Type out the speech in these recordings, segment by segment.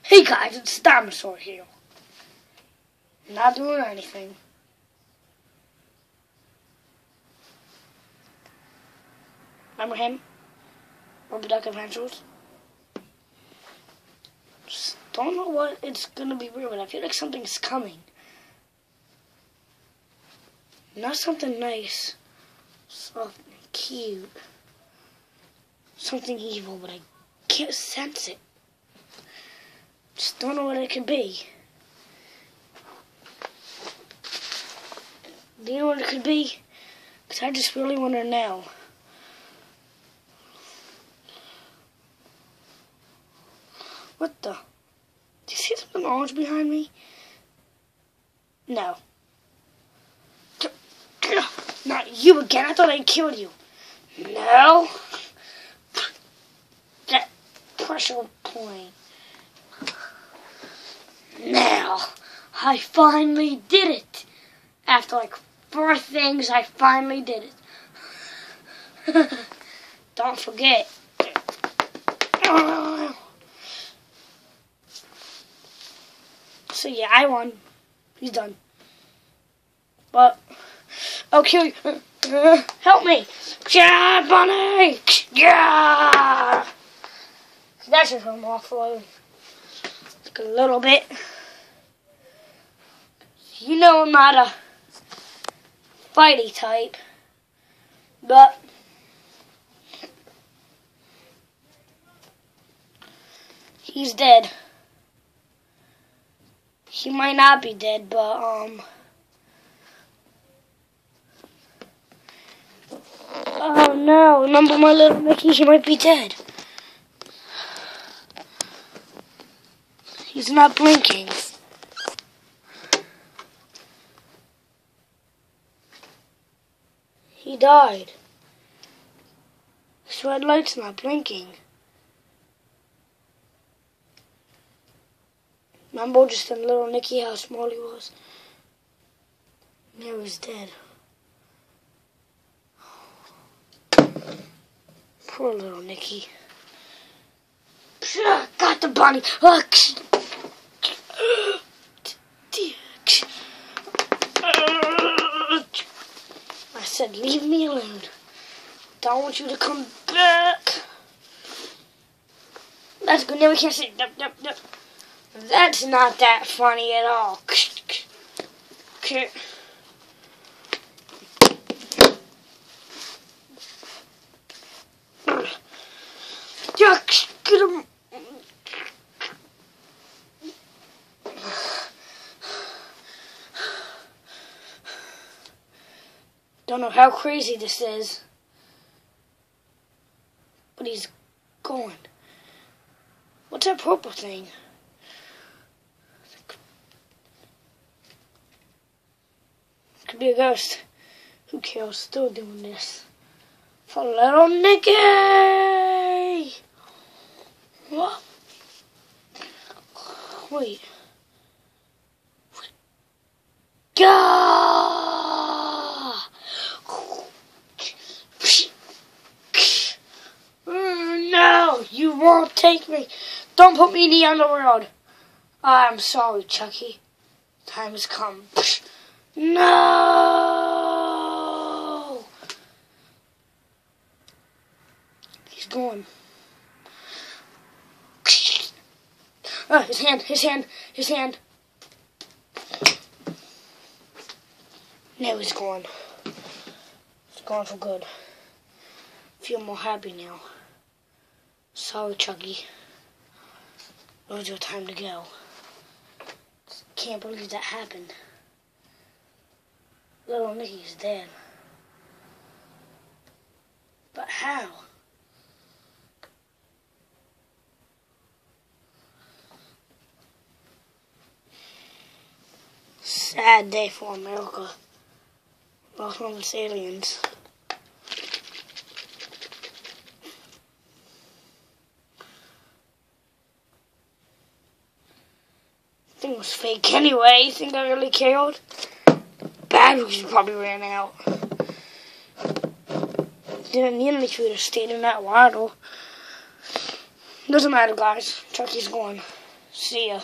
Hey guys, it's Dinosaur here. Not doing anything. Remember him? Rubber Duck Adventures? Just don't know what it's gonna be weird, but I feel like something's coming. Not something nice, soft and cute. Something evil, but I can't sense it. Just don't know what it could be. Do you know what it could be? Because I just really want to know. What the? Do you see something orange behind me? No. Not you again. I thought I killed you. No. That pressure point. Now, I finally did it. After like 4 things, I finally did it. Don't forget. So yeah, I won. He's done. But I'll kill you. Help me. Yeah, bunny. Yeah. That should come off like a little bit. You know I'm not a fighty type, but he's dead. He might not be dead, but oh no, remember my little Mickey, he might be dead. He's not blinking. He died. His red light's not blinking. Remember just in little Nicky how small he was? Now he's dead. Poor little Nicky. Got the bunny. I said, leave me alone. Don't want you to come back. That's good. Now we can't say. That's not that funny at all. Okay. Get him. Don't know how crazy this is, but he's gone. What's that purple thing? Could be a ghost. Who cares? Still doing this for little Nicky. What? Wait. Gah! No, you won't take me. Don't put me in the underworld. I'm sorry, Chucky. Time has come. No! He's gone. His hand. Now he's gone. He's gone for good. Feel more happy now. Sorry, Chucky. It was your time to go. Can't believe that happened. Little Nicky's dead. But how? Sad day for America. Lost one of its aliens. Thing was fake anyway. You think I really cared? Batteries probably ran out. Didn't need me to have stayed in that waddle. Doesn't matter, guys. Chucky's gone. See ya.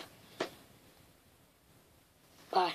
Bye.